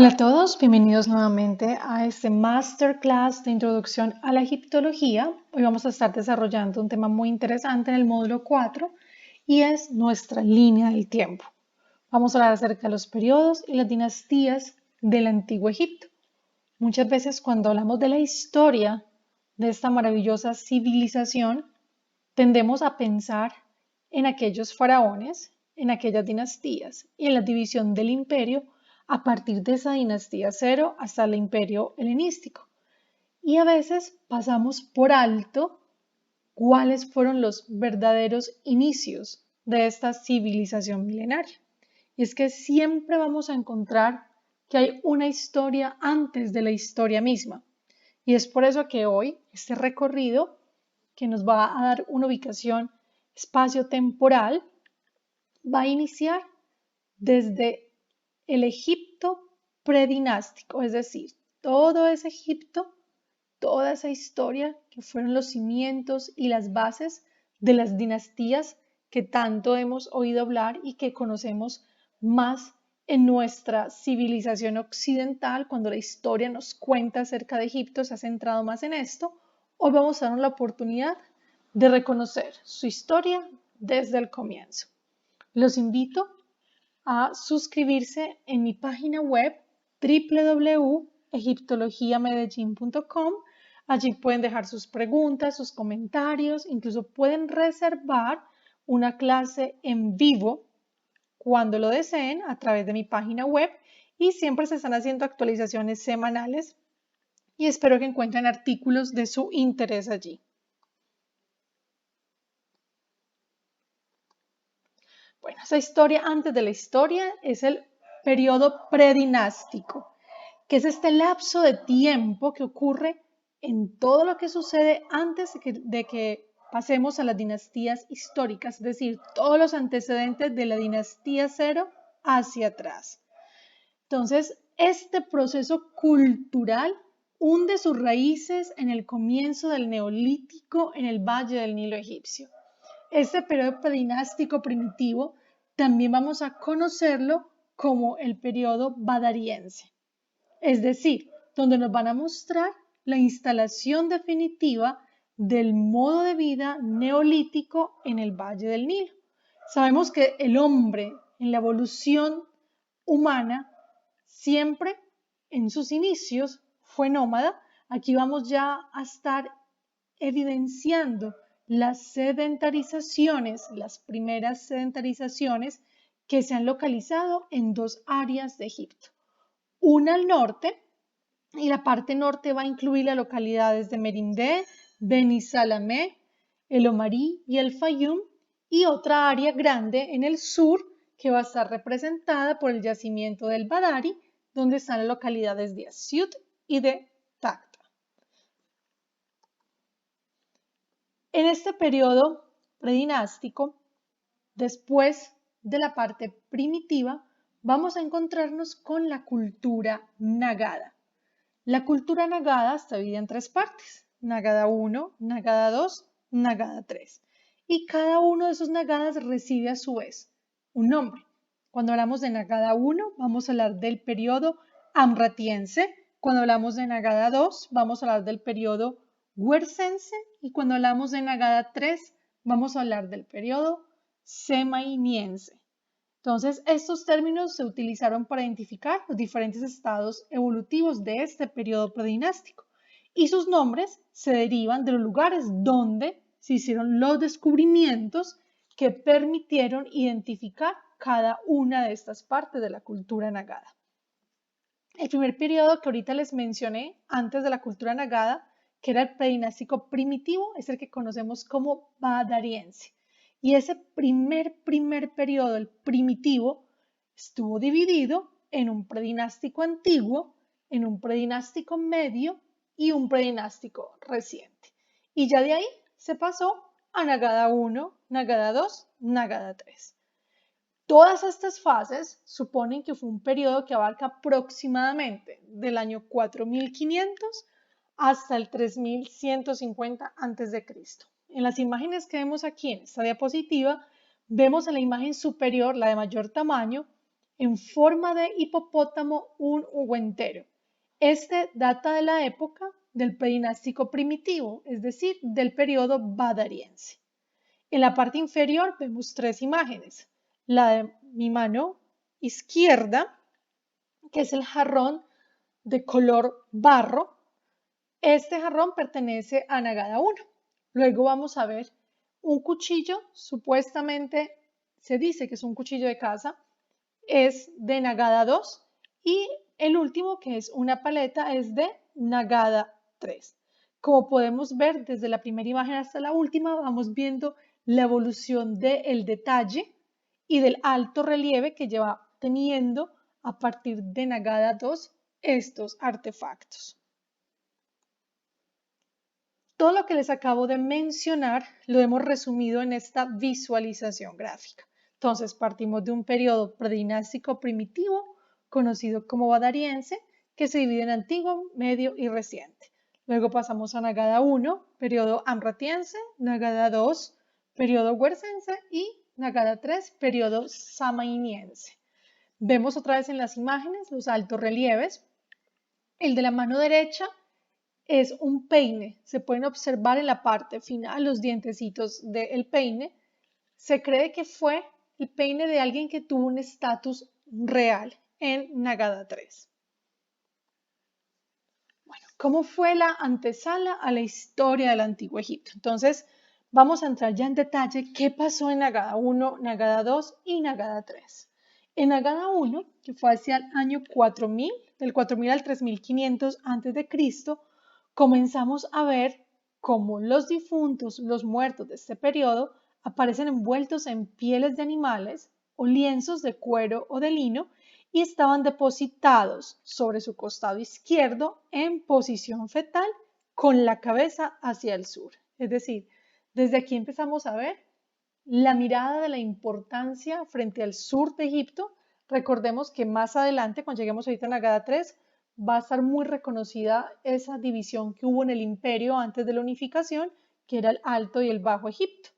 Hola a todos, bienvenidos nuevamente a este masterclass de introducción a la egiptología. Hoy vamos a estar desarrollando un tema muy interesante en el módulo 4 y es nuestra línea del tiempo. Vamos a hablar acerca de los periodos y las dinastías del antiguo Egipto. Muchas veces cuando hablamos de la historia de esta maravillosa civilización, tendemos a pensar en aquellos faraones, en aquellas dinastías y en la división del imperio a partir de esa dinastía cero hasta el imperio helenístico. Y a veces pasamos por alto cuáles fueron los verdaderos inicios de esta civilización milenaria. Y es que siempre vamos a encontrar que hay una historia antes de la historia misma. Y es por eso que hoy este recorrido que nos va a dar una ubicación espacio-temporal va a iniciar desde el Egipto predinástico, es decir, todo ese Egipto, toda esa historia que fueron los cimientos y las bases de las dinastías que tanto hemos oído hablar y que conocemos más en nuestra civilización occidental. Cuando la historia nos cuenta acerca de Egipto, se ha centrado más en esto. Hoy vamos a darnos la oportunidad de reconocer su historia desde el comienzo. Los invito a suscribirse en mi página web www.egiptologiamedellin.com. Allí pueden dejar sus preguntas, sus comentarios, incluso pueden reservar una clase en vivo cuando lo deseen a través de mi página web y siempre se están haciendo actualizaciones semanales y espero que encuentren artículos de su interés allí. Bueno, esa historia antes de la historia es el periodo predinástico, que es este lapso de tiempo que ocurre en todo lo que sucede antes de que pasemos a las dinastías históricas, es decir, todos los antecedentes de la dinastía cero hacia atrás. Entonces, este proceso cultural hunde sus raíces en el comienzo del Neolítico en el Valle del Nilo egipcio. Este periodo predinástico primitivo también vamos a conocerlo como el periodo badariense, es decir, donde nos van a mostrar la instalación definitiva del modo de vida neolítico en el Valle del Nilo. Sabemos que el hombre en la evolución humana siempre en sus inicios fue nómada. Aquí vamos ya a estar evidenciando las sedentarizaciones, las primeras sedentarizaciones que se han localizado en dos áreas de Egipto. Una al norte, y la parte norte va a incluir las localidades de Merindé, Beni Salamé, el Omarí y el Fayum, y otra área grande en el sur que va a estar representada por el yacimiento del Badari, donde están las localidades de Asiut y de Tacta. En este periodo predinástico, después de la parte primitiva, vamos a encontrarnos con la cultura nagada. La cultura nagada está dividida en tres partes: Nagada 1, Nagada 2, Nagada 3. Y cada uno de esos nagadas recibe a su vez un nombre. Cuando hablamos de Nagada 1, vamos a hablar del periodo amratiense. Cuando hablamos de Nagada 2, vamos a hablar del periodo huercense. Y cuando hablamos de Nagada 3, vamos a hablar del periodo semainiense. Entonces, estos términos se utilizaron para identificar los diferentes estados evolutivos de este periodo predinástico y sus nombres se derivan de los lugares donde se hicieron los descubrimientos que permitieron identificar cada una de estas partes de la cultura nagada. El primer periodo que ahorita les mencioné antes de la cultura nagada, que era el predinástico primitivo, es el que conocemos como badariense. Y ese primer periodo, el primitivo, estuvo dividido en un predinástico antiguo, en un predinástico medio y un predinástico reciente. Y ya de ahí se pasó a Nagada 1, Nagada 2, Nagada 3. Todas estas fases suponen que fue un periodo que abarca aproximadamente del año 4500 hasta el 3150 a.C. En las imágenes que vemos aquí en esta diapositiva, vemos en la imagen superior, la de mayor tamaño, en forma de hipopótamo un hugo entero. Este data de la época del predinástico primitivo, es decir, del periodo badariense. En la parte inferior vemos tres imágenes. La de mi mano izquierda, que es el jarrón de color barro. Este jarrón pertenece a Nagada 1. Luego vamos a ver un cuchillo, supuestamente se dice que es un cuchillo de caza, es de Nagada 2 y el último, que es una paleta, es de Nagada 3. Como podemos ver desde la primera imagen hasta la última, vamos viendo la evolución del detalle y del alto relieve que lleva teniendo a partir de Nagada 2 estos artefactos. Todo lo que les acabo de mencionar lo hemos resumido en esta visualización gráfica. Entonces partimos de un periodo predinástico primitivo conocido como badariense, que se divide en antiguo, medio y reciente. Luego pasamos a Nagada 1, periodo amratiense, Nagada 2, periodo huercense y Nagada 3, periodo samainiense. Vemos otra vez en las imágenes los altos relieves. El de la mano derecha es un peine. Se pueden observar en la parte final los dientecitos del peine. Se cree que fue el peine de alguien que tuvo un estatus real en Nagada 3. Bueno, ¿cómo fue la antesala a la historia del Antiguo Egipto? Entonces, vamos a entrar ya en detalle qué pasó en Nagada 1, Nagada 2 y Nagada 3. En Nagada 1, que fue hacia el año 4000, del 4000 al 3500 a.C., comenzamos a ver cómo los difuntos, los muertos de este periodo, aparecen envueltos en pieles de animales o lienzos de cuero o de lino y estaban depositados sobre su costado izquierdo en posición fetal con la cabeza hacia el sur. Es decir, desde aquí empezamos a ver la mirada de la importancia frente al sur de Egipto. Recordemos que más adelante, cuando lleguemos ahorita a Nagada 3, va a estar muy reconocida esa división que hubo en el imperio antes de la unificación, que era el Alto y el Bajo Egipto,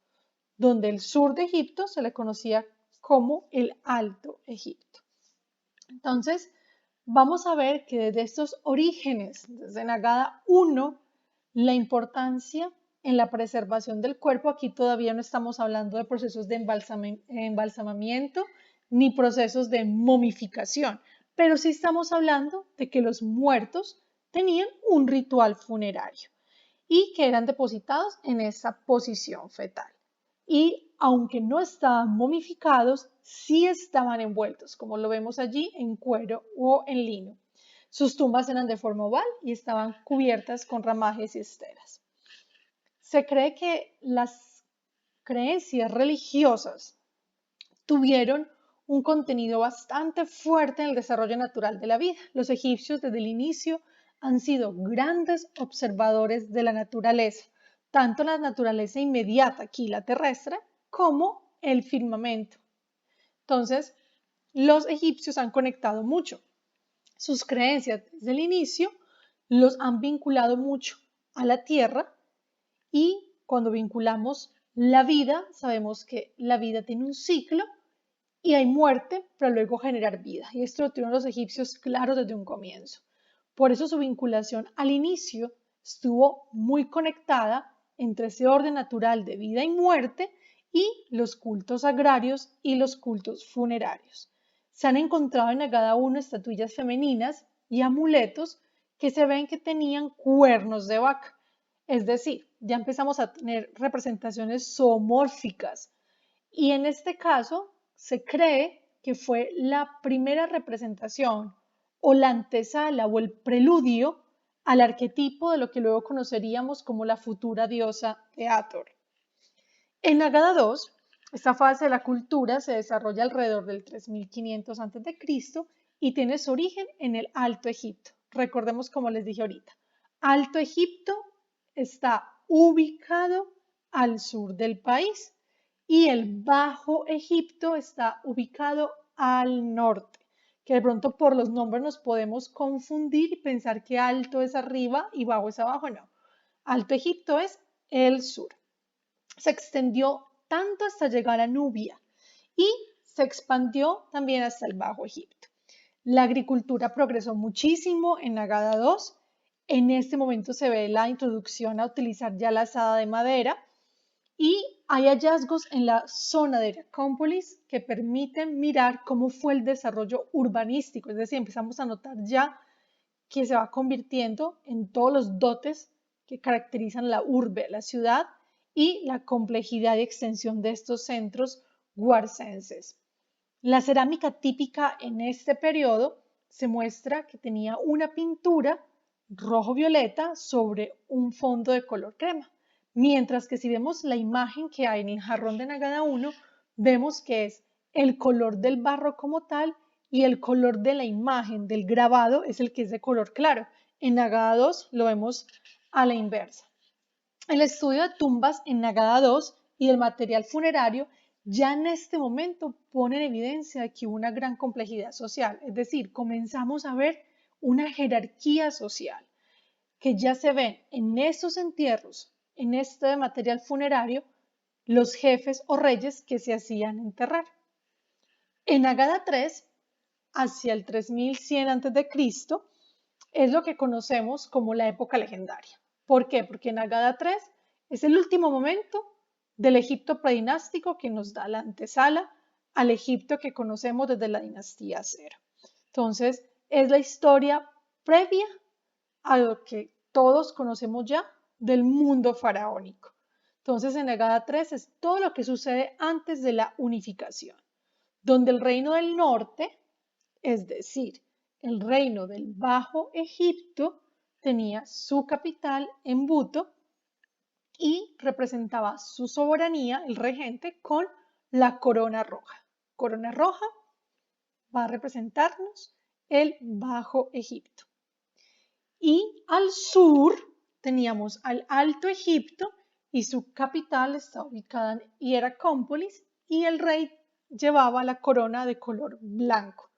donde el sur de Egipto se le conocía como el Alto Egipto. Entonces, vamos a ver que desde estos orígenes, desde Nagada 1, la importancia en la preservación del cuerpo, aquí todavía no estamos hablando de procesos de embalsamamiento ni procesos de momificación, pero sí estamos hablando de que los muertos tenían un ritual funerario y que eran depositados en esa posición fetal. Y aunque no estaban momificados, sí estaban envueltos, como lo vemos allí, en cuero o en lino. Sus tumbas eran de forma oval y estaban cubiertas con ramajes y esteras. Se cree que las creencias religiosas tuvieron un contenido bastante fuerte en el desarrollo natural de la vida. Los egipcios desde el inicio han sido grandes observadores de la naturaleza, tanto la naturaleza inmediata, aquí la terrestre, como el firmamento. Entonces, los egipcios han conectado mucho sus creencias desde el inicio, los han vinculado mucho a la tierra y cuando vinculamos la vida, sabemos que la vida tiene un ciclo y hay muerte para luego generar vida. Y esto lo tuvieron los egipcios claro desde un comienzo. Por eso su vinculación al inicio estuvo muy conectada entre ese orden natural de vida y muerte y los cultos agrarios y los cultos funerarios. Se han encontrado en Nagada 1 estatuillas femeninas y amuletos que se ven que tenían cuernos de vaca. Es decir, ya empezamos a tener representaciones zoomórficas. Y en este caso, se cree que fue la primera representación o la antesala o el preludio al arquetipo de lo que luego conoceríamos como la futura diosa de Hathor. En Nagada 2, esta fase de la cultura se desarrolla alrededor del 3500 a.C. y tiene su origen en el Alto Egipto. Recordemos, como les dije ahorita, Alto Egipto está ubicado al sur del país y el Bajo Egipto está ubicado al norte, que de pronto por los nombres nos podemos confundir y pensar que alto es arriba y bajo es abajo. No, Alto Egipto es el sur. Se extendió tanto hasta llegar a Nubia y se expandió también hasta el Bajo Egipto. La agricultura progresó muchísimo en Nagada II. En este momento se ve la introducción a utilizar ya la azada de madera y hay hallazgos en la zona de Heracópolis que permiten mirar cómo fue el desarrollo urbanístico, es decir, empezamos a notar ya que se va convirtiendo en todos los dotes que caracterizan la urbe, la ciudad, y la complejidad y extensión de estos centros guarcenses. La cerámica típica en este periodo se muestra que tenía una pintura rojo-violeta sobre un fondo de color crema, mientras que si vemos la imagen que hay en el jarrón de Nagada I, vemos que es el color del barro como tal y el color de la imagen, del grabado, es el que es de color claro. En Nagada II lo vemos a la inversa. El estudio de tumbas en Nagada II y el material funerario ya en este momento pone en evidencia que hubo una gran complejidad social, es decir, comenzamos a ver una jerarquía social que ya se ven en estos entierros, en este material funerario, los jefes o reyes que se hacían enterrar. En Nagada III, hacia el 3100 a.C., es lo que conocemos como la época legendaria. ¿Por qué? Porque Nagada III es el último momento del Egipto predinástico que nos da la antesala al Egipto que conocemos desde la dinastía Cero. Entonces, es la historia previa a lo que todos conocemos ya del mundo faraónico. Entonces, en Nagada III es todo lo que sucede antes de la unificación, donde el reino del norte, es decir, el reino del Bajo Egipto, tenía su capital en Buto y representaba su soberanía, el regente, con la corona roja. Corona roja va a representarnos el Bajo Egipto. Y al sur teníamos al Alto Egipto y su capital está ubicada en Hieracómpolis y el rey llevaba la corona de color blanco.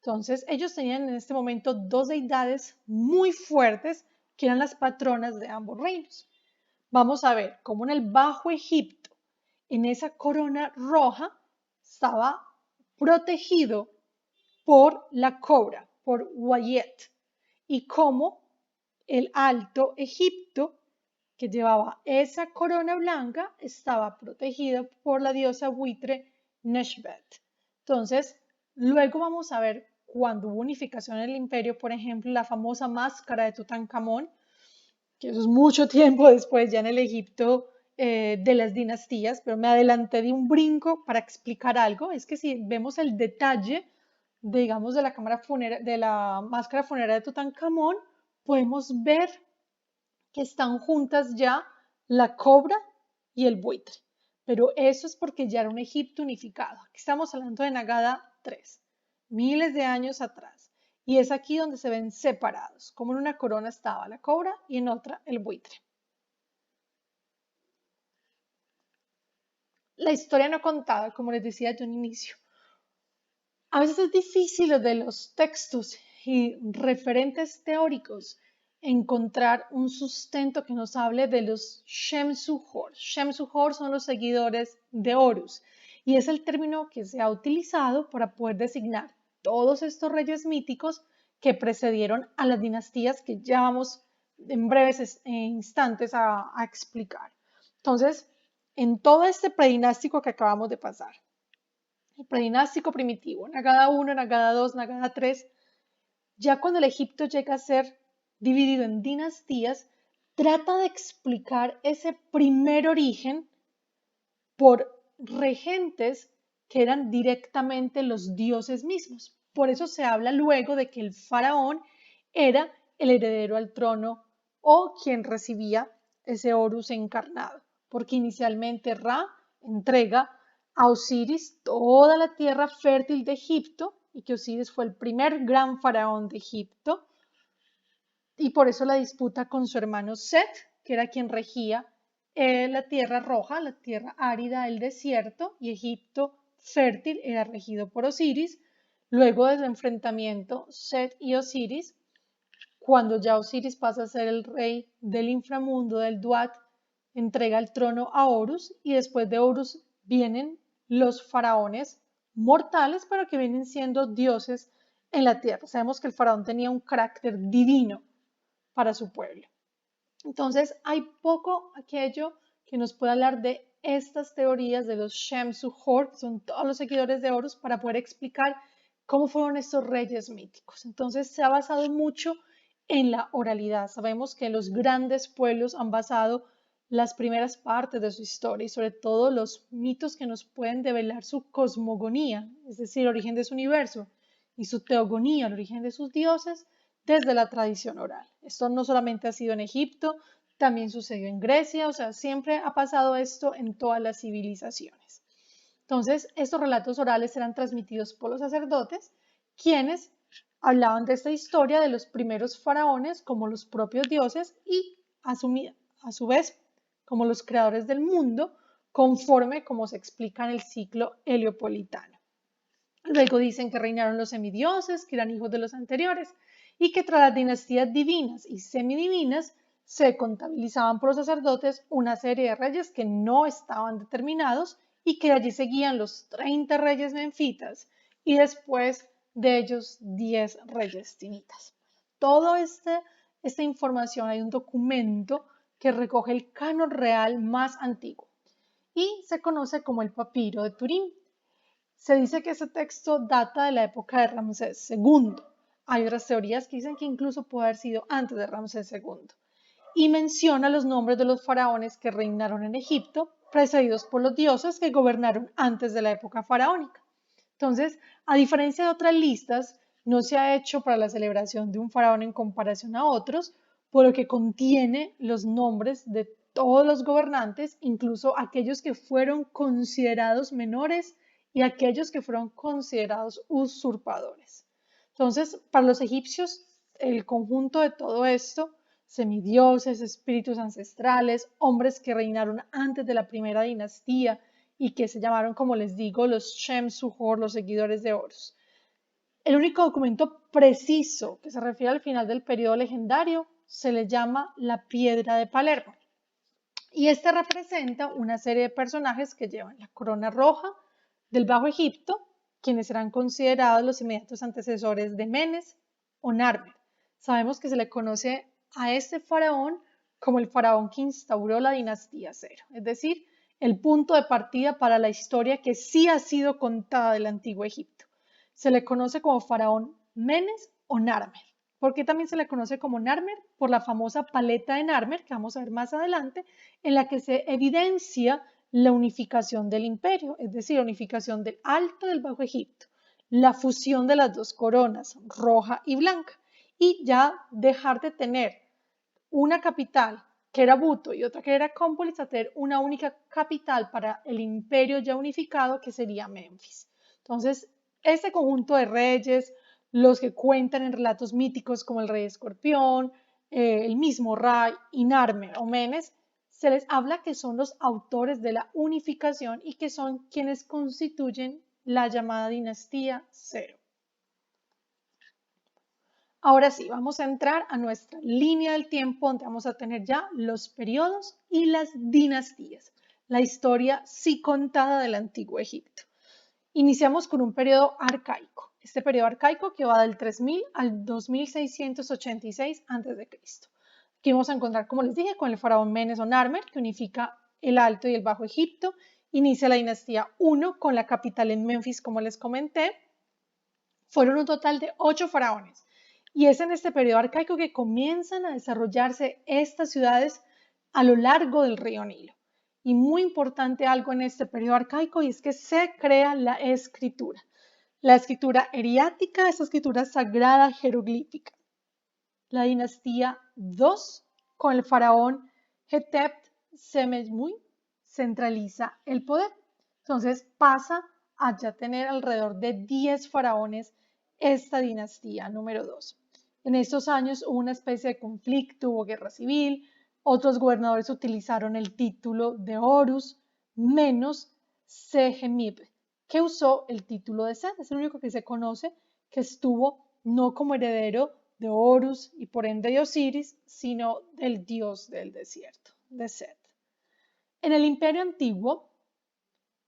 Entonces ellos tenían en este momento dos deidades muy fuertes que eran las patronas de ambos reinos. Vamos a ver cómo en el Bajo Egipto, en esa corona roja, estaba protegido por la cobra, por Wayet, y cómo el Alto Egipto, que llevaba esa corona blanca, estaba protegido por la diosa buitre Neshbet. Entonces, luego vamos a ver cuando hubo unificación en el imperio, por ejemplo, la famosa máscara de Tutankamón, que eso es mucho tiempo después, ya en el Egipto de las dinastías, pero me adelanté de un brinco para explicar algo. Es que si vemos el detalle, digamos, de la máscara funeraria de Tutankamón, podemos ver que están juntas ya la cobra y el buitre. Pero eso es porque ya era un Egipto unificado. Aquí estamos hablando de Nagada III, miles de años atrás. Y es aquí donde se ven separados, como en una corona estaba la cobra y en otra el buitre. La historia no contada, como les decía de un inicio. A veces es difícil de los textos y referentes teóricos encontrar un sustento que nos hable de los Shemsu-Hor. Shemsu-Hor son los seguidores de Horus y es el término que se ha utilizado para poder designar todos estos reyes míticos que precedieron a las dinastías que ya vamos en breves instantes a explicar. Entonces, en todo este predinástico que acabamos de pasar, el predinástico primitivo, Nagada I, Nagada II, Nagada III, ya cuando el Egipto llega a ser dividido en dinastías, trata de explicar ese primer origen por regentes que eran directamente los dioses mismos. Por eso se habla luego de que el faraón era el heredero al trono o quien recibía ese Horus encarnado, porque inicialmente Ra entrega a Osiris toda la tierra fértil de Egipto y que Osiris fue el primer gran faraón de Egipto y por eso la disputa con su hermano Set, que era quien regía la tierra roja, la tierra árida, el desierto, y Egipto fértil era regido por Osiris. Luego del enfrentamiento Set y Osiris, cuando ya Osiris pasa a ser el rey del inframundo, del Duat, entrega el trono a Horus y después de Horus vienen los faraones mortales, pero que vienen siendo dioses en la tierra. Sabemos que el faraón tenía un carácter divino para su pueblo. Entonces, hay poco aquello que nos puede hablar de estas teorías de los Shem-Suhor, que son todos los seguidores de Horus, para poder explicar cómo fueron estos reyes míticos. Entonces, se ha basado mucho en la oralidad. Sabemos que los grandes pueblos han basado las primeras partes de su historia y sobre todo los mitos que nos pueden develar su cosmogonía, es decir, el origen de su universo, y su teogonía, el origen de sus dioses, desde la tradición oral. Esto no solamente ha sido en Egipto, también sucedió en Grecia, o sea, siempre ha pasado esto en todas las civilizaciones. Entonces, estos relatos orales eran transmitidos por los sacerdotes, quienes hablaban de esta historia de los primeros faraones como los propios dioses y a su vez como los creadores del mundo, conforme como se explica en el ciclo heliopolitano. Luego dicen que reinaron los semidioses, que eran hijos de los anteriores, y que tras las dinastías divinas y semidivinas se contabilizaban por los sacerdotes una serie de reyes que no estaban determinados y que de allí seguían los 30 reyes menfitas y después de ellos 10 reyes tinitas. Toda esta información, hay un documento que recoge el canon real más antiguo y se conoce como el papiro de Turín. Se dice que ese texto data de la época de Ramsés II. Hay otras teorías que dicen que incluso puede haber sido antes de Ramsés II. Y menciona los nombres de los faraones que reinaron en Egipto, precedidos por los dioses que gobernaron antes de la época faraónica. Entonces, a diferencia de otras listas, no se ha hecho para la celebración de un faraón en comparación a otros, por lo que contiene los nombres de todos los gobernantes, incluso aquellos que fueron considerados menores y aquellos que fueron considerados usurpadores. Entonces, para los egipcios, el conjunto de todo esto, semidioses, espíritus ancestrales, hombres que reinaron antes de la primera dinastía y que se llamaron, como les digo, los Shem-Suhor, los seguidores de Horus. El único documento preciso que se refiere al final del periodo legendario se le llama la Piedra de Palermo. Y este representa una serie de personajes que llevan la corona roja del Bajo Egipto, quienes serán considerados los inmediatos antecesores de Menes o Narmer. Sabemos que se le conoce a este faraón como el faraón que instauró la dinastía cero, es decir, el punto de partida para la historia que sí ha sido contada del Antiguo Egipto. Se le conoce como faraón Menes o Narmer. ¿Por qué también se le conoce como Narmer? Por la famosa paleta de Narmer, que vamos a ver más adelante, en la que se evidencia la unificación del imperio, es decir, la unificación del Alto y del Bajo Egipto, la fusión de las dos coronas, roja y blanca, y ya dejar de tener una capital que era Buto y otra que era Cómpolis, a tener una única capital para el imperio ya unificado que sería Memphis. Entonces, este conjunto de reyes, los que cuentan en relatos míticos como el rey escorpión, el mismo Ra y Narmer o Menes, se les habla que son los autores de la unificación y que son quienes constituyen la llamada dinastía cero. Ahora sí, vamos a entrar a nuestra línea del tiempo donde vamos a tener ya los periodos y las dinastías, la historia sí contada del Antiguo Egipto. Iniciamos con un periodo arcaico, este periodo arcaico que va del 3000 al 2686 a.C. Aquí vamos a encontrar, como les dije, con el faraón Menes o Narmer, que unifica el Alto y el Bajo Egipto. Inicia la dinastía 1 con la capital en Memphis, como les comenté. Fueron un total de 8 faraones. Y es en este periodo arcaico que comienzan a desarrollarse estas ciudades a lo largo del río Nilo. Y muy importante algo en este periodo arcaico y es que se crea la escritura. La escritura eriática, esa escritura sagrada jeroglífica. La dinastía 2 con el faraón Hetep Sememui centraliza el poder. Entonces pasa a ya tener alrededor de 10 faraones esta dinastía número 2. En estos años hubo una especie de conflicto, hubo guerra civil, otros gobernadores utilizaron el título de Horus, menos Sehemib, que usó el título de Set. Es el único que se conoce que estuvo no como heredero de Horus y por ende de Osiris, sino del dios del desierto, de Set. En el Imperio Antiguo,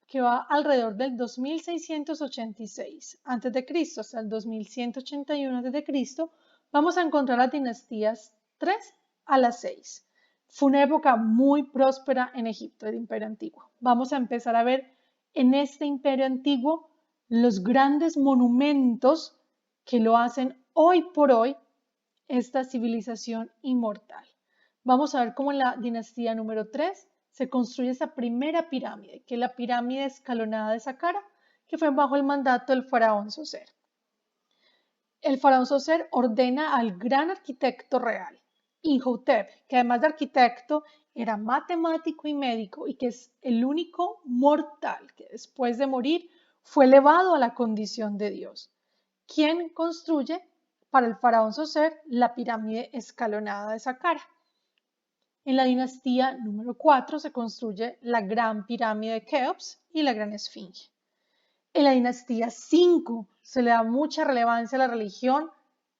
que va alrededor del 2686 a.C. hasta el 2181 a.C., vamos a encontrar las dinastías 3 a las 6. Fue una época muy próspera en Egipto, el Imperio Antiguo. Vamos a empezar a ver en este Imperio Antiguo los grandes monumentos que lo hacen hoy por hoy esta civilización inmortal. Vamos a ver cómo en la dinastía número 3 se construye esa primera pirámide, que es la pirámide escalonada de Saqqara, que fue bajo el mandato del faraón Zoser. El faraón Zoser ordena al gran arquitecto real, Imhotep, que además de arquitecto era matemático y médico y que es el único mortal que después de morir fue elevado a la condición de Dios, quien construye para el faraón Zoser la pirámide escalonada de Saqqara. En la dinastía número 4 se construye la gran pirámide de Keops y la gran esfinge. En la dinastía 5 se le da mucha relevancia a la religión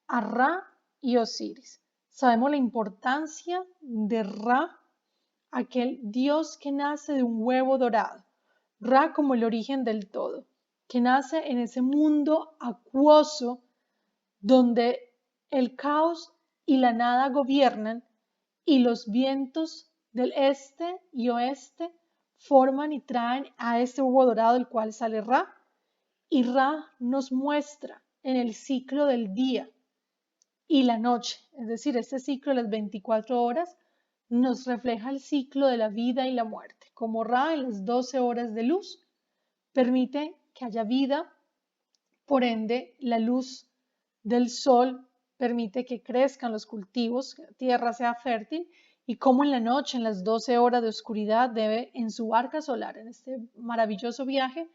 a Ra y Osiris. Sabemos la importancia de Ra, aquel dios que nace de un huevo dorado. Ra como el origen del todo, que nace en ese mundo acuoso donde el caos y la nada gobiernan y los vientos del este y oeste forman y traen a este huevo dorado del cual sale Ra, y Ra nos muestra en el ciclo del día y la noche, es decir, este ciclo de las 24 horas nos refleja el ciclo de la vida y la muerte, como Ra en las 12 horas de luz permite que haya vida, por ende la luz del sol permite que crezcan los cultivos, que la tierra sea fértil, y como en la noche, en las 12 horas de oscuridad, debe en su barca solar, en este maravilloso viaje,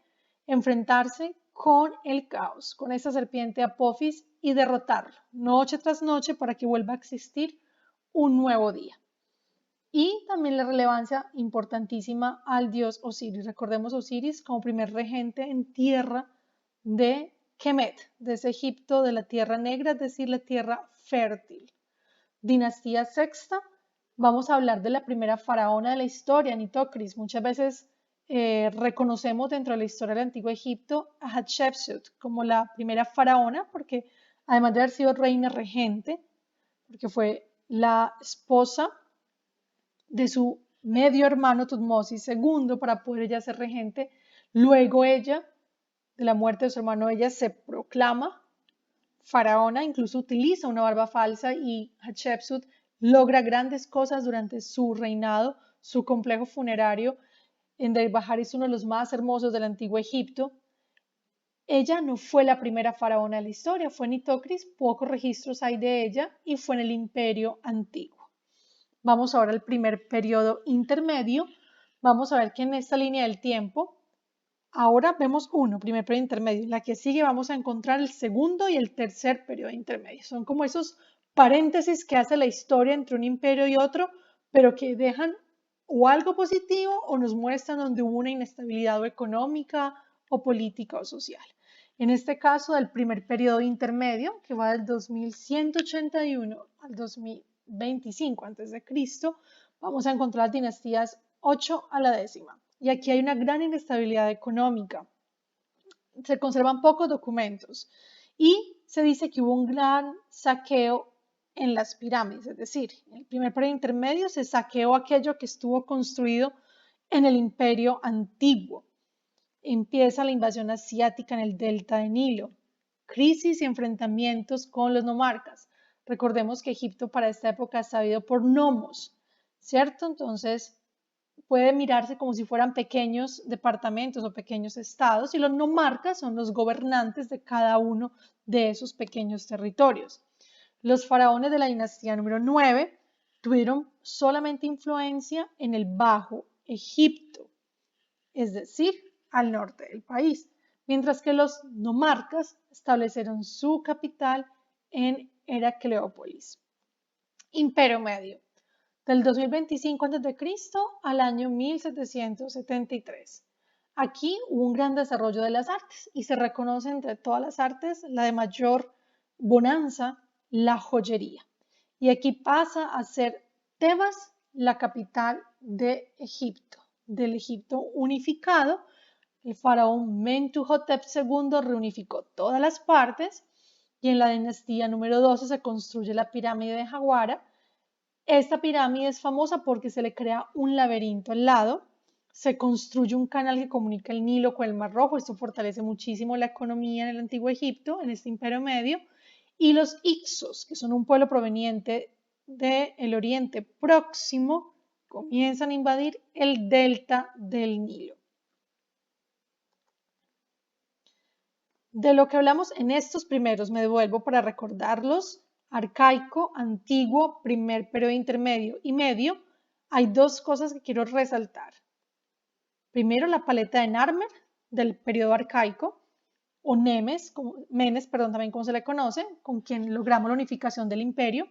enfrentarse con el caos, con esta serpiente Apophis y derrotarlo, noche tras noche, para que vuelva a existir un nuevo día. Y también la relevancia importantísima al dios Osiris. Recordemos Osiris como primer regente en tierra de Kemet, de ese Egipto de la Tierra Negra, es decir, la tierra fértil. Dinastía sexta, vamos a hablar de la primera faraona de la historia, Nitocris. Muchas veces reconocemos dentro de la historia del antiguo Egipto a Hatshepsut como la primera faraona, porque además de haber sido reina regente, porque fue la esposa de su medio hermano Tutmosis II para poder ella ser regente, luego ella, de la muerte de su hermano, ella se proclama faraona, incluso utiliza una barba falsa y Hatshepsut logra grandes cosas durante su reinado, su complejo funerario en Deir Bahari es uno de los más hermosos del antiguo Egipto. Ella no fue la primera faraona de la historia, fue Nitocris, pocos registros hay de ella y fue en el Imperio Antiguo. Vamos ahora al primer periodo intermedio. Vamos a ver que en esta línea del tiempo, ahora vemos primer periodo intermedio. En la que sigue vamos a encontrar el segundo y el tercer periodo intermedio. Son como esos paréntesis que hace la historia entre un imperio y otro, pero que dejan o algo positivo o nos muestran donde hubo una inestabilidad o económica o política o social. En este caso, del primer periodo intermedio, que va del 2181 al 2025 a.C., vamos a encontrar las dinastías 8 a la décima. Y aquí hay una gran inestabilidad económica. Se conservan pocos documentos y se dice que hubo un gran saqueo en las pirámides, es decir, en el primer periodo intermedio se saqueó aquello que estuvo construido en el imperio antiguo. Empieza la invasión asiática en el delta del Nilo, crisis y enfrentamientos con los nomarcas. Recordemos que Egipto para esta época es sabido por nomos, ¿cierto? Entonces puede mirarse como si fueran pequeños departamentos o pequeños estados y los nomarcas son los gobernantes de cada uno de esos pequeños territorios. Los faraones de la dinastía número 9 tuvieron solamente influencia en el Bajo Egipto, es decir, al norte del país, mientras que los nomarcas establecieron su capital en Heracleópolis. Imperio Medio, del 2025 a.C. al año 1773. Aquí hubo un gran desarrollo de las artes y se reconoce entre todas las artes la de mayor bonanza, la joyería. Y aquí pasa a ser Tebas la capital de Egipto, del Egipto unificado, el faraón Mentuhotep II reunificó todas las partes y en la dinastía número 12 se construye la pirámide de Jaguara. Esta pirámide es famosa porque se le crea un laberinto al lado, se construye un canal que comunica el Nilo con el Mar Rojo, esto fortalece muchísimo la economía en el Antiguo Egipto, en este Imperio Medio, y los Hicsos, que son un pueblo proveniente del Oriente Próximo, comienzan a invadir el delta del Nilo. De lo que hablamos en estos primeros me devuelvo para recordarlos: arcaico, antiguo, primer periodo intermedio y medio. Hay dos cosas que quiero resaltar. Primero, la paleta de Narmer del periodo arcaico, o Menes, también como se le conoce, con quien logramos la unificación del imperio.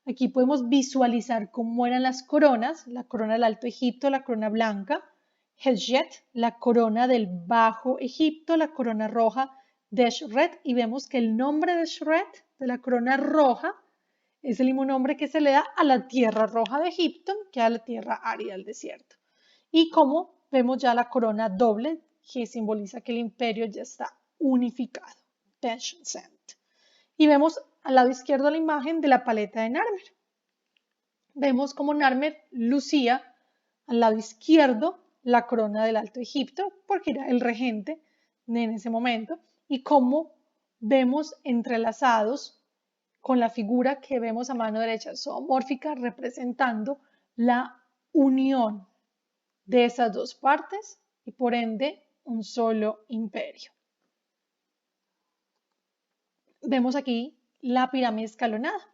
Aquí podemos visualizar cómo eran las coronas: la corona del Alto Egipto, la corona blanca; Hesjet, la corona del Bajo Egipto, la corona roja de Shret, y vemos que el nombre de Shret, de la corona roja, es el mismo nombre que se le da a la tierra roja de Egipto, que a la tierra árida del desierto. Y como vemos ya la corona doble, que simboliza que el imperio ya está unificado, Tencent. Y vemos al lado izquierdo la imagen de la paleta de Narmer. Vemos como Narmer lucía al lado izquierdo la corona del Alto Egipto, porque era el regente en ese momento, y cómo vemos entrelazados con la figura que vemos a mano derecha zoomórfica, representando la unión de esas dos partes y por ende un solo imperio. Vemos aquí la pirámide escalonada,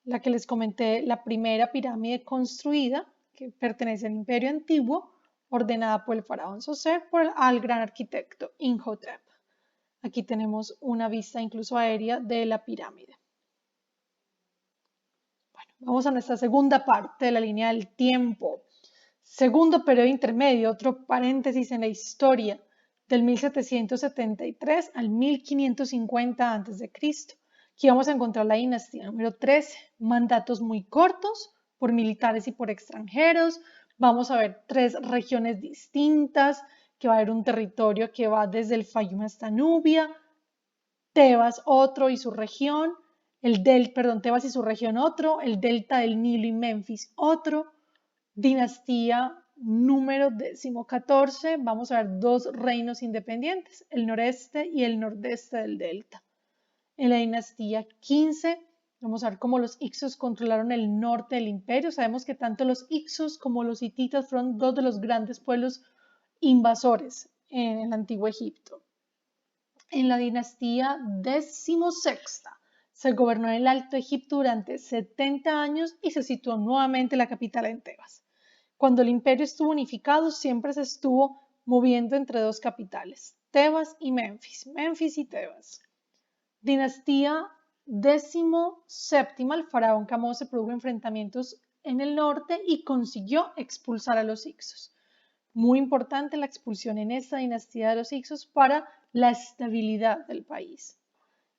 la que les comenté, la primera pirámide construida, que pertenece al Imperio Antiguo, ordenada por el faraón Zoser al gran arquitecto Imhotep. Aquí tenemos una vista incluso aérea de la pirámide. Bueno, vamos a nuestra segunda parte de la línea del tiempo. Segundo periodo intermedio, otro paréntesis en la historia, del 1773 al 1550 a.C. Aquí vamos a encontrar la dinastía número 13, mandatos muy cortos por militares y por extranjeros. Vamos a ver 3 regiones distintas, que va a haber un territorio que va desde el Fayum hasta Nubia, Tebas otro y su región, Tebas y su región otro, el delta del Nilo y Memphis otro. Dinastía número 14, vamos a ver 2 reinos independientes, el noreste y el nordeste del delta. En la dinastía 15, vamos a ver cómo los Hicsos controlaron el norte del imperio. Sabemos que tanto los Hicsos como los hititas fueron 2 de los grandes pueblos invasores en el antiguo Egipto. En la dinastía 16 se gobernó en el Alto Egipto durante 70 años y se situó nuevamente la capital en Tebas. Cuando el imperio estuvo unificado, siempre se estuvo moviendo entre 2 capitales, Tebas y Memphis, Memphis y Tebas. Dinastía 17, el faraón Kamó se produjo enfrentamientos en el norte y consiguió expulsar a los Hicsos. Muy importante la expulsión en esta dinastía de los Hicsos para la estabilidad del país.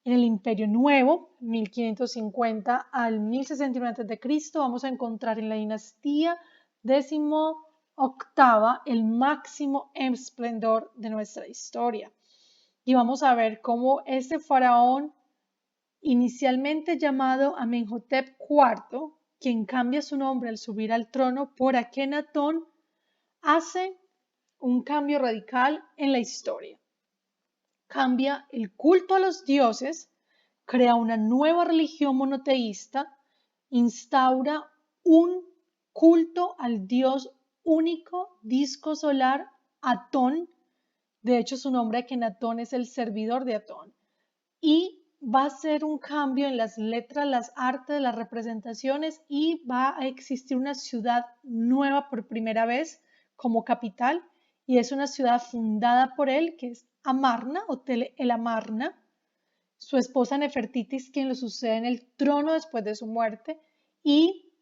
En el Imperio Nuevo, 1550 al 1061 a.C., vamos a encontrar en la dinastía 18 el máximo esplendor de nuestra historia. Y vamos a ver cómo este faraón, inicialmente llamado Amenhotep IV, quien cambia su nombre al subir al trono por Akenatón, hace un cambio radical en la historia. Cambia el culto a los dioses, crea una nueva religión monoteísta, instaura un culto al dios único, disco solar, Atón. De hecho, su nombre Akenatón es el servidor de Atón. Y va a ser un cambio en las letras, las artes, las representaciones, y va a existir una ciudad nueva por primera vez como capital, y es una ciudad fundada por él, que es Amarna o Tel el Amarna. Su esposa Nefertitis, quien lo sucede en el trono después de su muerte, y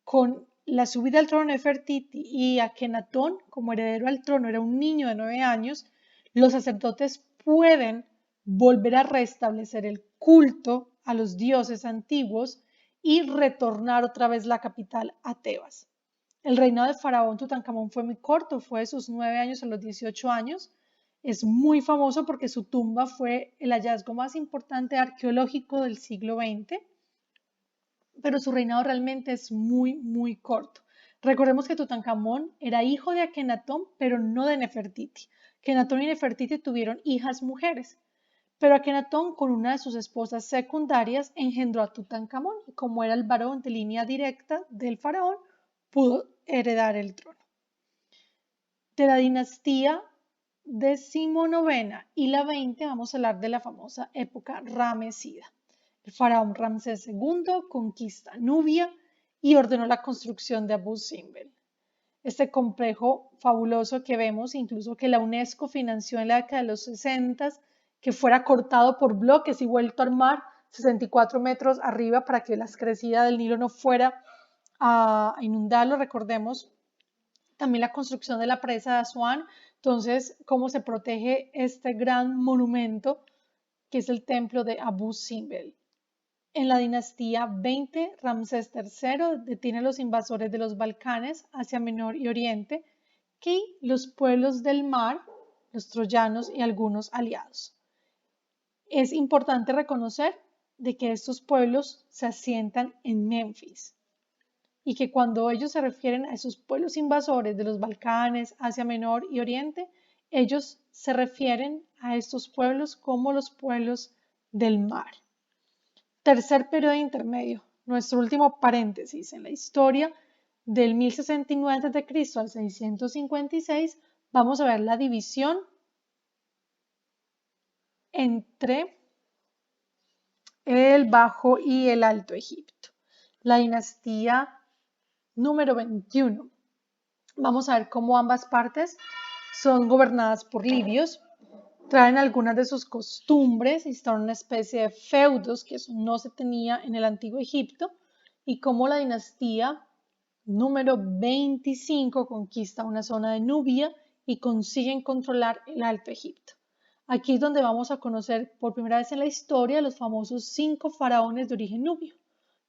con la subida al trono de Nefertiti y Akenatón como heredero al trono era un niño de 9 años, los sacerdotes pueden volver a restablecer el culto a los dioses antiguos y retornar otra vez la capital a Tebas. El reinado de faraón Tutankamón fue muy corto, fue de sus 9 años a los 18 años. Es muy famoso porque su tumba fue el hallazgo más importante arqueológico del siglo XX, pero su reinado realmente es muy, muy corto. Recordemos que Tutankamón era hijo de Akenatón, pero no de Nefertiti. Akenatón y Nefertiti tuvieron hijas mujeres, pero Akenatón con una de sus esposas secundarias engendró a Tutankamón y como era el varón de línea directa del faraón, pudo heredar el trono. De la dinastía decimonovena y la 20 vamos a hablar de la famosa época ramesida. El faraón Ramsés II conquista Nubia y ordenó la construcción de Abu Simbel. Este complejo fabuloso que vemos, incluso que la UNESCO financió en la década de los 60, que fuera cortado por bloques y vuelto a armar 64 metros arriba para que la crecida del Nilo no fuera a inundarlo. Recordemos también la construcción de la presa de Asuán. Entonces, cómo se protege este gran monumento que es el templo de Abu Simbel. En la dinastía 20, Ramsés III detiene a los invasores de los Balcanes, Asia Menor y Oriente, y los pueblos del mar, los troyanos y algunos aliados. Es importante reconocer de que estos pueblos se asientan en Menfis y que cuando ellos se refieren a esos pueblos invasores de los Balcanes, Asia Menor y Oriente, ellos se refieren a estos pueblos como los pueblos del mar. Tercer periodo intermedio, nuestro último paréntesis en la historia del 1069 a.C. al 656, vamos a ver la división entre el Bajo y el Alto Egipto. La dinastía número 21. Vamos a ver cómo ambas partes son gobernadas por libios, traen algunas de sus costumbres, instauran una especie de feudos, que eso no se tenía en el antiguo Egipto, y cómo la dinastía número 25 conquista una zona de Nubia y consiguen controlar el Alto Egipto. Aquí es donde vamos a conocer por primera vez en la historia los famosos 5 faraones de origen nubio,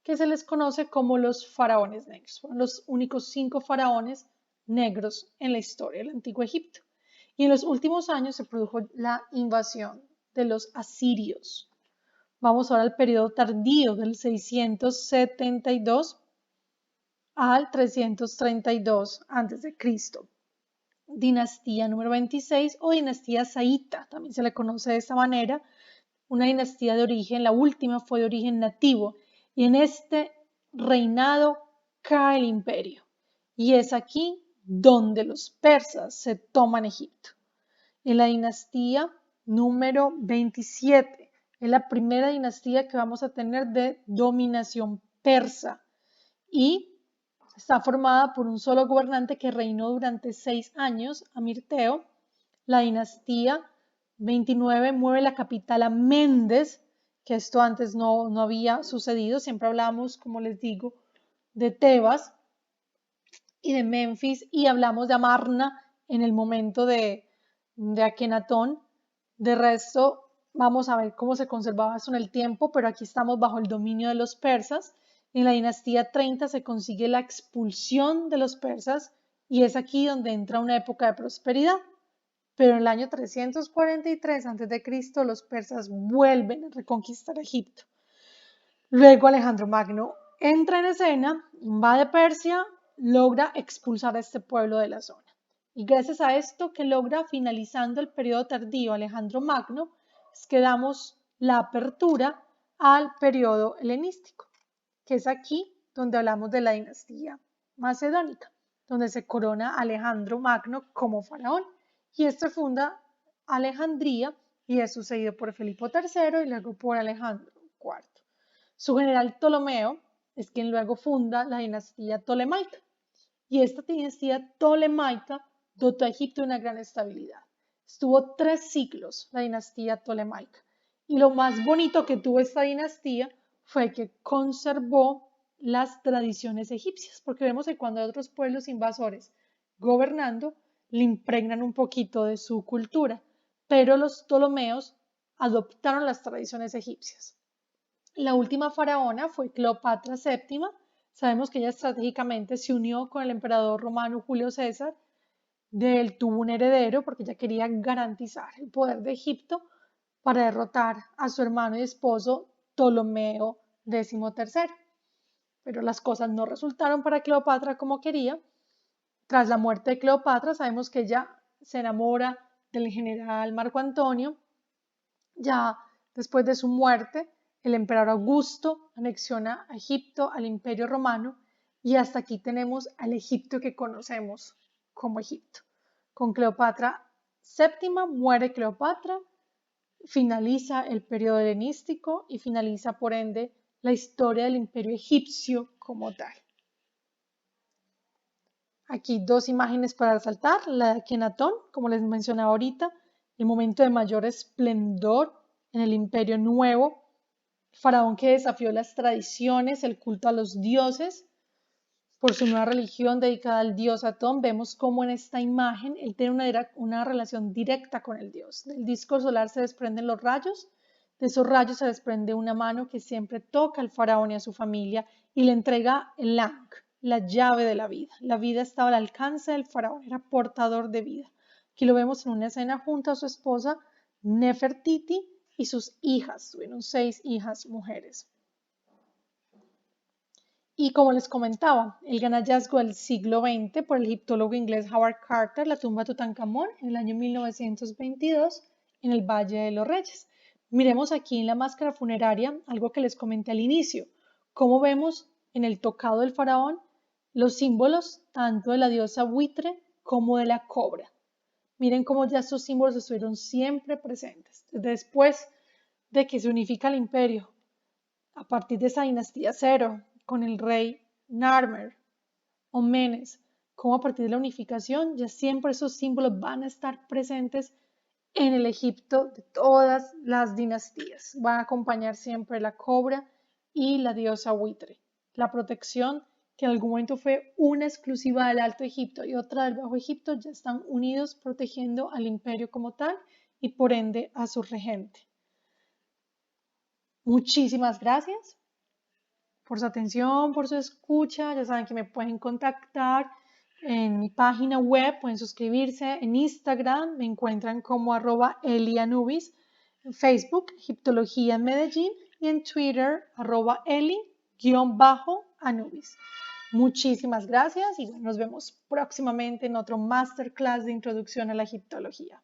que se les conoce como los faraones negros. Fueron los únicos 5 faraones negros en la historia del antiguo Egipto. Y en los últimos años se produjo la invasión de los asirios. Vamos ahora al periodo tardío del 672 al 332 a.C. Dinastía número 26 o dinastía saíta, también se le conoce de esta manera, una dinastía de origen, la última fue de origen nativo, y en este reinado cae el imperio. Y es aquí donde los persas se toman Egipto. En la dinastía número 27, es la primera dinastía que vamos a tener de dominación persa y está formada por un solo gobernante que reinó durante 6 años, Amirteo. La dinastía 29 mueve la capital a Mendes, que esto antes no había sucedido. Siempre hablamos, como les digo, de Tebas y de Menfis y hablamos de Amarna en el momento de Akenatón. De resto, vamos a ver cómo se conservaba eso en el tiempo, pero aquí estamos bajo el dominio de los persas. En la dinastía 30 se consigue la expulsión de los persas y es aquí donde entra una época de prosperidad. Pero en el año 343 a.C. los persas vuelven a reconquistar Egipto. Luego Alejandro Magno entra en escena, invade Persia, logra expulsar a este pueblo de la zona. Y gracias a esto que logra, finalizando el periodo tardío Alejandro Magno, es que damos la apertura al periodo helenístico, que es aquí donde hablamos de la dinastía macedónica, donde se corona Alejandro Magno como faraón. Y este funda Alejandría y es sucedido por Felipe III y luego por Alejandro IV. Su general Ptolomeo es quien luego funda la dinastía tolemaica. Y esta dinastía tolemaica dotó a Egipto de una gran estabilidad. Estuvo 3 siglos la dinastía tolemaica. Y lo más bonito que tuvo esta dinastía fue que conservó las tradiciones egipcias, porque vemos que cuando hay otros pueblos invasores gobernando, le impregnan un poquito de su cultura, pero los ptolomeos adoptaron las tradiciones egipcias. La última faraona fue Cleopatra VII. Sabemos que ella estratégicamente se unió con el emperador romano Julio César de él tuvo un heredero porque ella quería garantizar el poder de Egipto para derrotar a su hermano y esposo Ptolomeo XIII. Pero las cosas no resultaron para Cleopatra como quería. Tras la muerte de Cleopatra, sabemos que ella se enamora del general Marco Antonio. Ya después de su muerte, el emperador Augusto anexiona a Egipto al Imperio Romano y hasta aquí tenemos al Egipto que conocemos como Egipto. Con Cleopatra VII muere Cleopatra, finaliza el periodo helenístico y finaliza por ende la historia del Imperio egipcio como tal. Aquí dos imágenes para resaltar, la de Akenatón, como les mencionaba ahorita, el momento de mayor esplendor en el Imperio Nuevo, el faraón que desafió las tradiciones, el culto a los dioses, por su nueva religión dedicada al dios Atón. Vemos cómo en esta imagen él tiene una relación directa con el dios. Del disco solar se desprenden los rayos, de esos rayos se desprende una mano que siempre toca al faraón y a su familia y le entrega el Ankh, la llave de la vida. La vida estaba al alcance del faraón, era portador de vida. Aquí lo vemos en una escena junto a su esposa Nefertiti y sus hijas. Tuvieron 6 hijas mujeres. Y como les comentaba, el gran hallazgo del siglo XX por el egiptólogo inglés Howard Carter, la tumba de Tutankamón, en el año 1922 en el Valle de los Reyes. Miremos aquí en la máscara funeraria algo que les comenté al inicio, cómo vemos en el tocado del faraón los símbolos tanto de la diosa buitre como de la cobra. Miren cómo ya estos símbolos estuvieron siempre presentes. Después de que se unifica el imperio, a partir de esa dinastía cero, con el rey Narmer o Menes, como a partir de la unificación ya siempre esos símbolos van a estar presentes en el Egipto de todas las dinastías. Van a acompañar siempre la cobra y la diosa buitre. La protección, que en algún momento fue una exclusiva del Alto Egipto y otra del Bajo Egipto, ya están unidos protegiendo al imperio como tal y por ende a su regente. Muchísimas gracias por su atención, por su escucha. Ya saben que me pueden contactar en mi página web, pueden suscribirse en Instagram, me encuentran como @elianubis, en Facebook, Egiptología en Medellín, y en Twitter, @eli_anubis. Muchísimas gracias y nos vemos próximamente en otro masterclass de introducción a la egiptología.